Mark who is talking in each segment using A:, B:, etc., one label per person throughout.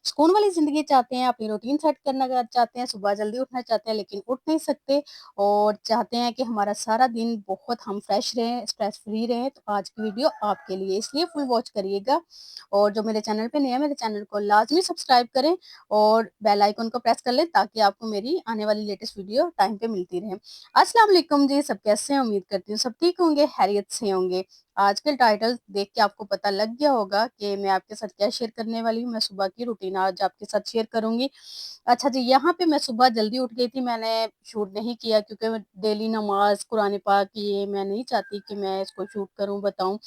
A: सुकून वाली ज़िंदगी चाहते हैं, अपनी रूटीन सेट करना चाहते हैं, सुबह जल्दी उठना चाहते हैं लेकिन उठ नहीं सकते और चाहते हैं कि हमारा सारा दिन बहुत हम फ्रेश रहें, स्ट्रेस फ्री रहें, तो आज की वीडियो आपके लिए इसलिए फुल वॉच करिएगा। और जो मेरे चैनल पे नए हैं, मेरे चैनल को लाज़मी सब्सक्राइब करें और बेल आइकन को प्रेस कर लें ताकि आपको मेरी आने वाली लेटेस्ट वीडियो टाइम पे मिलती रहे। अस्सलाम वालेकुम जी, सब कैसे हैं? उम्मीद करती हूँ सब ठीक होंगे, खैरियत से होंगे। आज के टाइटल देख के आपको पता लग गया होगा कि मैं आपके साथ क्या शेयर करने वाली हूँ। मैं सुबह की रूटीन आज आपके साथ शेयर करूँगी। अच्छा जी, यहाँ पे मैं सुबह जल्दी उठ गई थी, मैंने शूट नहीं किया क्योंकि डेली नमाज़, कुरान पाक ये मैं नहीं चाहती कि मैं इसको शूट करूँ, बताऊँ।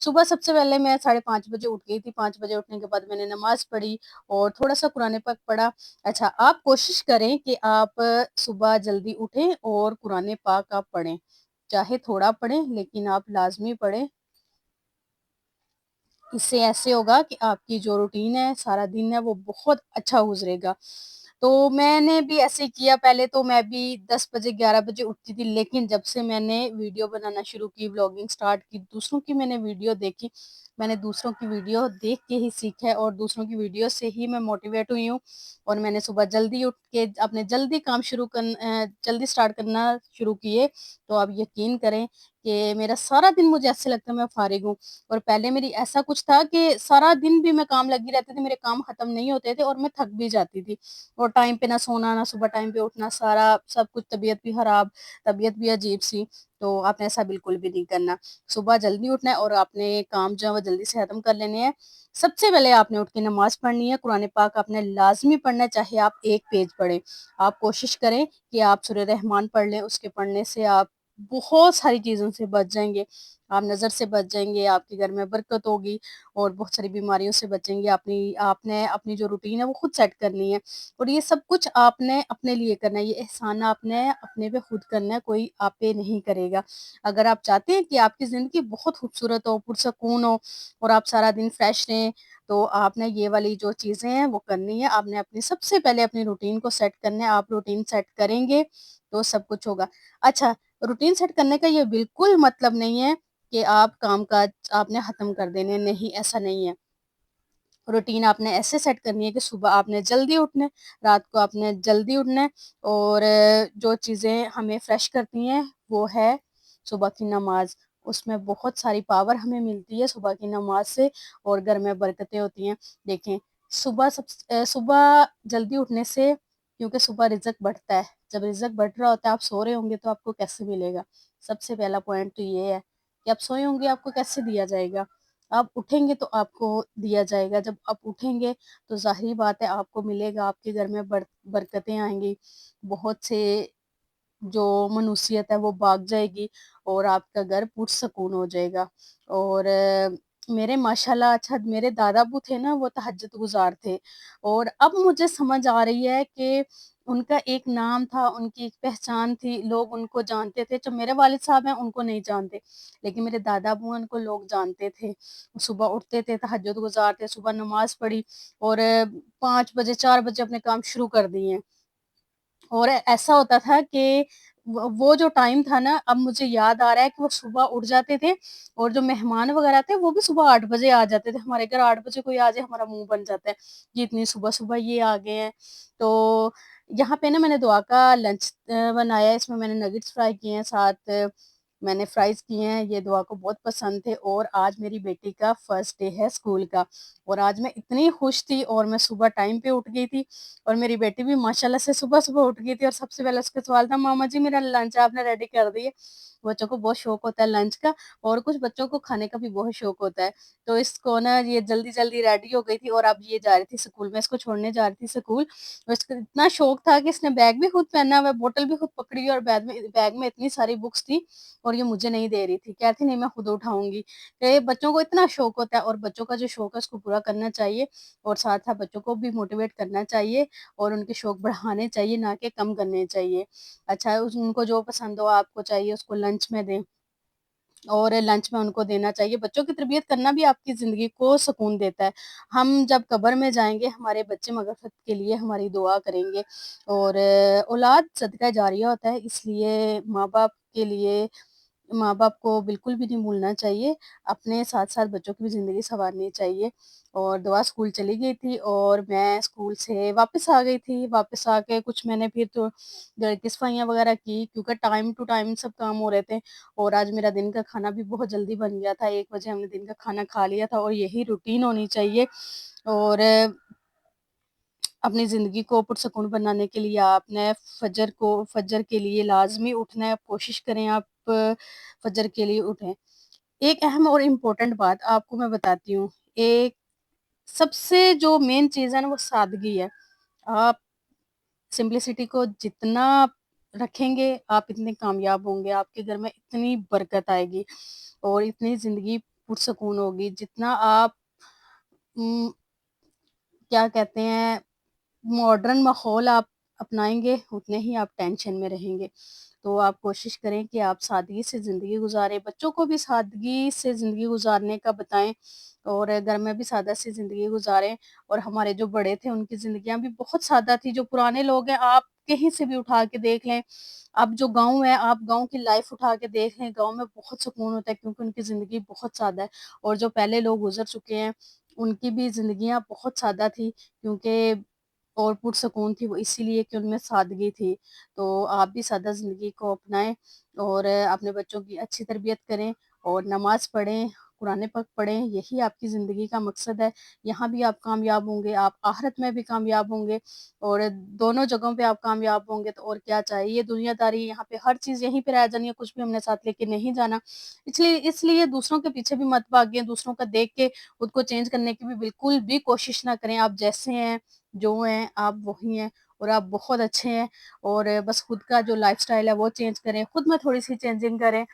A: सुबह सबसे पहले मैं 5:30 बजे उठ गई थी, 5 बजे उठने के बाद मैंने नमाज़ पढ़ी और थोड़ा-सा कुरान पाक पढ़ा। अच्छा, आप कोशिश करें कि आप सुबह जल्दी उठें और कुरान पाक आप पढ़ें। चाहे थोड़ा पढ़ें लेकिन आप लाज़मी पढ़ें। इससे ऐसे होगा कि आपकी जो रूटीन है, सारा दिन है, वो बहुत अच्छा गुज़रेगा। तो मैंने भी ऐसे ही किया, पहले तो मैं भी 10 बजे, 11 बजे उठती थी, लेकिन जब से मैंने वीडियो बनाना शुरू की, व्लॉगिंग स्टार्ट की, दूसरों की मैंने वीडियो देखी, मैंने दूसरों की वीडियो देख के ही सीखा है और दूसरों की वीडियो से ही मैं मोटिवेट हुई हूँ और मैंने सुबह जल्दी उठ के अपने जल्दी काम जल्दी स्टार्ट करना शुरू किए। तो आप यकीन करें कि मेरा सारा दिन मुझे ऐसे लगता है मैं फ़ारिग हूँ। और पहले मेरी ऐसा कुछ था कि सारा दिन भी मैं काम लगी रहती थी, मेरे काम खत्म नहीं होते थे और मैं थक भी जाती थी। और टाइम पे ना सोना, ना सुबह टाइम पे उठना, सारा सब कुछ तबीयत भी खराब, तबीयत भी अजीब-सी। तो आपने ऐसा बिल्कुल भी नहीं करना। सुबह जल्दी उठना है और आपने काम जो है वो जल्दी से खत्म कर लेने हैं। सबसे पहले आपने उठ के नमाज़ पढ़नी है, कुरान पाक आपने लाज़मी पढ़ना है, चाहे आप 1 पेज पढ़ें। आप कोशिश करें कि आप सूरह रहमान पढ़ लें, उसके पढ़ने से आप बहुत सारी चीज़ों से बच जाएँगे। आप नज़र से बच जाएँगे, आपके घर में बरकत होगी और बहुत सारी बीमारियों से बचेंगे। आपने अपनी जो रूटीन है वो खुद सेट करनी है और ये सब कुछ आपने अपने लिए करना है, ये एहसान आपने अपने पे खुद करना है, कोई आप पे नहीं करेगा। अगर आप चाहते हैं कि आपकी ज़िंदगी बहुत खूबसूरत हो, पुरसकून हो और आप सारा दिन फ्रेश रहें, तो आपने ये वाली जो चीज़ें हैं वो करनी है। आपने अपनी सबसे पहले अपनी रूटीन को सेट करना है, आप रूटीन सेट करेंगे तो सब कुछ होगा। अच्छा, रूटीन सेट करने का ये बिल्कुल मतलब नहीं है कि आप काम-काज आपने ख़त्म कर देने हैं, नहीं ऐसा नहीं है। रूटीन आपने ऐसे सेट करनी है कि सुबह आपने जल्दी उठना है, रात को आपने जल्दी उठना है और जो चीज़ें हमें फ्रेश करती हैं वो है सुबह की नमाज़। उसमें बहुत सारी पावर हमें मिलती है सुबह की नमाज़ से और घर में बरकतें होती हैं। देखें, सुबह जल्दी उठने से क्योंकि सुबह रिज़्क बढ़ता है, जब रिज़्क बढ़ रहा होता है आप सो रहे होंगे तो आपको कैसे मिलेगा? सबसे पहला पॉइंट तो ये है कि आप सोए होंगे आपको कैसे दिया जाएगा? आप उठेंगे तो आपको दिया जाएगा, जब आप उठेंगे तो ज़ाहिर-सी बात है आपको मिलेगा, आपके घर में बरकतें आएँगी, बहुत से जो मनुष्यत है वो भाग जाएगी और आपका घर पुरसकून हो जाएगा। और मेरे माशाल्लाह अच्छा मेरे दादा-अब्बू थे ना वो तहज्जुद गुज़ार थे और अब मुझे समझ आ रही है कि उनका एक नाम था, उनकी एक पहचान थी, लोग उनको जानते थे। जो मेरे वालिद साहब हैं उनको नहीं जानते, लेकिन मेरे दादा-अब्बू हैं उनको लोग जानते थे। सुबह उठते थे, तहज्जुद गुज़ार थे, सुबह नमाज़ पढ़ी और 5 बजे 4 बजे अपने काम शुरू कर दिए। और ऐसा होता था कि वो जो टाइम था ना, अब मुझे याद आ रहा है कि वो सुबह उठ जाते थे और जो मेहमान वगैरह थे, वो भी सुबह 8 बजे आ जाते थे। हमारे घर 8 बजे कोई आ जाए, हमारा मुँह बन जाता है कि इतनी सुबह-सुबह ये आ गए हैं। तो यहाँ पे ना मैंने दुआ का लंच बनाया है, इसमें मैंने नगेट्स फ्राई किए हैं, साथ मैंने फ्राइज़ किए हैं, ये दुआ को बहुत पसंद थे और आज मेरी बेटी का फर्स्ट डे है स्कूल का और आज मैं इतनी खुश थी और मैं सुबह टाइम पे उठ गई थी और मेरी बेटी भी माशाल्लाह से सुबह-सुबह उठ गई थी और सबसे पहले उसका सवाल था, "मामा जी मेरा लंच आपने रेडी कर दिए?" बच्चों को बहुत शौक होता है लंच का और कुछ बच्चों को खाने का भी बहुत शौक होता है। तो इसको ना ये जल्दी-जल्दी रेडी हो गई थी और अब ये जा रही थी स्कूल में, इसको छोड़ने जा रही थी स्कूल और इसको इतना शौक था कि इसने बैग भी खुद पहना हुआ है, बोतल भी खुद पकड़ी और बैग में इतनी सारी बुक्स थी और ये मुझे नहीं दे रही थी। कहती नहीं मैं खुद उठाऊँगी। ये बच्चों को इतना शौक होता है और बच्चों का जो शौक है उसको पूरा करना चाहिए और साथ-साथ बच्चों को भी मोटिवेट करना चाहिए और उनके शौक बढ़ाने चाहिए, ना कि कम करने चाहिए। अच्छा उनको जो पसंद हो आपको चाहिए उसको लंच में दें और लंच में उनको देना चाहिए। बच्चों की तरबियत करना भी आपकी ज़िंदगी को सुकून देता है। हम जब कब्र में जाएँगे हमारे बच्चे मग़फ़िरत के लिए हमारी दुआ करेंगे और औलाद सदका जारिया होता है इसलिए माँ-बाप के लिए माँ-बाप को बिल्कुल भी नहीं भूलना चाहिए, अपने साथ-साथ बच्चों की भी ज़िंदगी सँवारनी चाहिए। और दुआ स्कूल चली गई थी और मैं स्कूल से वापस आ गई थी। वापस आके कुछ मैंने फिर तो घर की सफाइयाँ वगैरह की, क्योंकि टाइम टू टाइम सब काम हो रहे थे और आज मेरा दिन का खाना भी बहुत जल्दी बन गया था। 1 बजे हमने दिन का खाना खा लिया था और यही रूटीन होनी चाहिए। और अपनी ज़िंदगी को पुरसुकून बनाने के लिए आपने फ़जर के लिए लाज़मी उठना है, कोशिश करें आप फ़जर के लिए उठें। एक अहम और इम्पोर्टेंट बात आपको मैं बताती हूँ, एक सबसे जो मेन चीज़ है ना वो सादगी है। आप सिम्प्लिसिटी को जितना रखेंगे, आप इतने कामयाब होंगे, आपके घर में इतनी बरकत आएगी और इतनी ज़िंदगी पुरसुकून होगी, जितना आप उम, क्या कहते हैं मॉडर्न माहौल आप अपनाएँगे, उतने ही आप टेंशन में रहेंगे। तो आप कोशिश करें कि आप सादगी से ज़िंदगी गुज़ारें, बच्चों को भी सादगी से ज़िंदगी गुज़ारने का बताएँ और घर में भी सादा सी ज़िंदगी गुज़ारें। और हमारे जो बड़े थे, उनकी ज़िंदगियाँ भी बहुत सादा थी। जो पुराने लोग हैं, आप कहीं से भी उठा के देख लें, अब जो गाँव है, आप गाँव की लाइफ़ उठा के देख लें, गाँव में बहुत सुकून होता है क्योंकि उनकी ज़िंदगी बहुत सादा है। और जो पहले लोग गुज़र चुके हैं, उनकी भी ज़िंदगियाँ बहुत सादा थी, क्योंकि और पुरसुकून थी वो इसीलिए कि उनमें सादगी थी। तो आप भी सादा ज़िंदगी को अपनाएँ और अपने बच्चों की अच्छी तरबियत करें और नमाज़ पढ़ें, कुरान पाक पढ़ें, यही आपकी ज़िंदगी का मकसद है। यहाँ भी आप कामयाब होंगे, आप आखिरत में भी कामयाब होंगे और दोनों जगहों पे आप कामयाब होंगे तो और क्या चाहिए। ये दुनियादारी यहाँ पे हर चीज़ यहीं पे रह जानी है, कुछ भी हमने साथ लेके नहीं जाना। इसलिए दूसरों के पीछे भी मत भागिए, दूसरों का देख के खुद को चेंज करने की भी बिल्कुल भी कोशिश ना करें। आप जैसे हैं, जो हैं, आप वही हैं और आप बहुत अच्छे हैं। और बस खुद का जो लाइफ़स्टाइल है वो चेंज करें, खुद में थोड़ी-सी चेंजिंग करें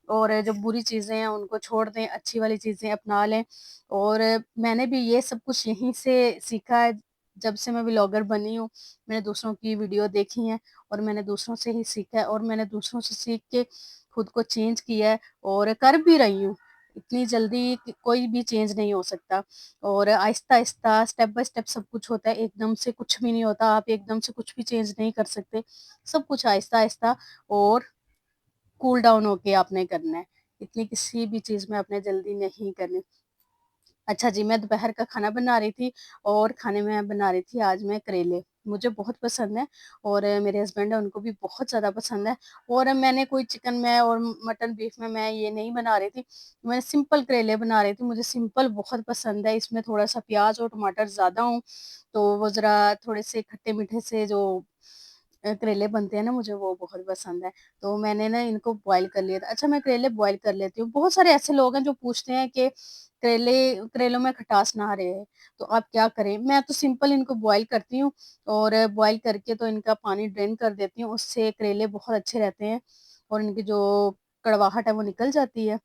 A: और जो बुरी चीज़ें हैं उनको छोड़ दें, अच्छी वाली चीज़ें अपना लें। और मैंने भी ये सब कुछ यहीं से सीखा है, जब से मैं व्लॉगर बनी हूँ। मैंने दूसरों की वीडियो देखी हैं और मैंने दूसरों से ही सीखा है और मैंने दूसरों से सीख के खुद को चेंज किया है और कर भी रही हूँ। इतनी जल्दी कोई भी चेंज नहीं हो सकता। और आहिस्ता-आहिस्ता, स्टेप बाय स्टेप सब कुछ होता है, एकदम से कुछ भी नहीं होता, आप एकदम से कुछ भी चेंज नहीं कर सकते। सब कुछ आहिस्ता-आहिस्ता और कूल डाउन होके आपने करना है। इतनी किसी भी चीज़ में आपने जल्दी नहीं करनी। अच्छा जी, मैं दोपहर का खाना बना रही थी और खाने में बना रही थी आज मैं करेले। मुझे बहुत पसंद है और मेरे हस्बैंड हैं उनको भी बहुत ज़्यादा पसंद है। और मैंने कोई चिकन में और मटन बीफ में मैं ये नहीं बना रही थी। मैं सिंपल करेले बना रही थी। मुझे सिंपल बहुत पसंद है। इसमें थोड़ा-सा प्याज़ और टमाटर ज़्यादा हों, तो वो ज़रा थोड़े-से खट्टे-मीठे से जो करेले बनते हैं ना, मुझे वो बहुत पसंद है। तो मैंने ना इनको बॉयल कर लिया था। अच्छा, मैं करेले बॉयल कर लेती हूँ। बहुत सारे ऐसे लोग हैं जो पूछते हैं कि करेलों में खटास ना रहे, तो आप क्या करें? मैं तो सिंपल इनको बॉयल करती हूँ और बॉयल करके तो इनका पानी ड्रेन कर देती हूँ, उससे करेले बहुत अच्छे रहते हैं और इनकी जो कड़वाहट है वो निकल जाती है।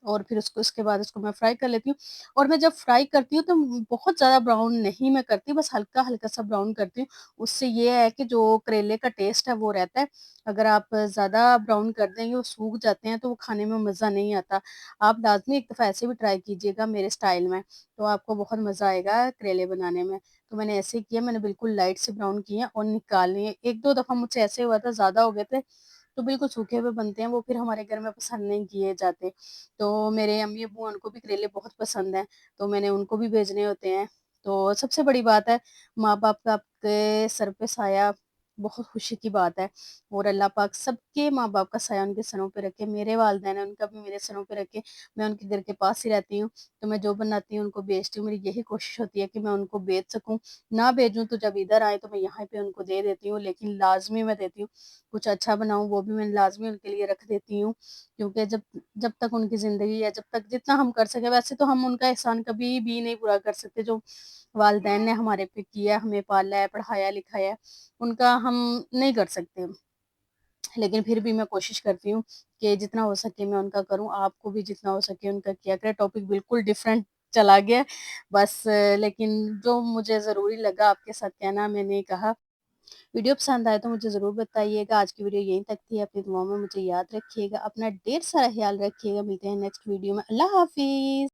A: और फिर उसको उसके बाद उसको मैं फ्राई कर लेती हूँ और मैं जब फ्राई करती हूँ तो बहुत ज़्यादा ब्राउन नहीं मैं करती, बस हल्का-हल्का सा ब्राउन करती हूँ। उससे ये है कि जो करेले का टेस्ट है वो रहता है। अगर आप ज़्यादा ब्राउन कर देंगे, वो सूख जाते हैं तो वो खाने में मज़ा नहीं आता। आप लाज़मी एक दफ़ा ऐसे भी ट्राई कीजिएगा मेरे स्टाइल में, तो आपको बहुत मज़ा आएगा करेले बनाने में। तो मैंने ऐसे ही किया, मैंने बिल्कुल लाइट से ब्राउन किए हैं और निकाल लिए। 1-2 दफ़ा मुझसे ऐसे हुआ था, ज़्यादा हो गए थे, तो बिल्कुल सूखे हुए बनते हैं, वो फिर हमारे घर में पसंद नहीं किए जाते। तो मेरे अम्मी-अब्बू उनको भी करेले बहुत पसंद हैं, तो मैंने उनको भी भेजने होते हैं। तो सबसे बड़ी बात है, माँ-बाप का आपके सर पे साया बहुत खुशी की बात है और अल्लाह पाक सबके माँ-बाप का साया उनके सरों पे रखे। मेरे वालिदैन हैं, उनका भी मेरे सरों पे रखे। मैं उनके घर के पास ही रहती हूँ, तो मैं जो बनाती हूँ उनको बेचती हूँ। मेरी यही कोशिश होती है कि मैं उनको बेच सकूँ। ना भेजूँ तो जब इधर आएँ तो मैं यहाँ पे उनको दे देती हूँ, लेकिन लाज़मी मैं देती हूँ। कुछ अच्छा बनाऊँ वो भी मैं लाज़मी उनके लिए रख देती हूँ, क्योंकि जब जब तक उनकी ज़िंदगी है, जब तक जितना हम कर सकें, वैसे तो हम उनका एहसान कभी भी नहीं पूरा कर सकते, जो वालिदैन ने हमारे पे किया है, हमें पाला है, पढ़ाया-लिखाया है, उनका हम नहीं कर सकते। लेकिन फिर भी मैं कोशिश करती हूँ कि जितना हो सके मैं उनका करूँ, आपको भी जितना हो सके उनका किया करें। टॉपिक बिल्कुल डिफरेंट चला गया, बस लेकिन जो मुझे ज़रूरी लगा आपके साथ कहना मैंने कहा। वीडियो पसंद आए तो मुझे ज़रूर बताइएगा। आज की वीडियो यहीं तक थी। अपनी दुआओं में मुझे याद रखिएगा। अपना ढेर सारा ख़्याल रखिएगा। मिलते हैं नेक्स्ट वीडियो में। अल्लाह हाफ़िज़।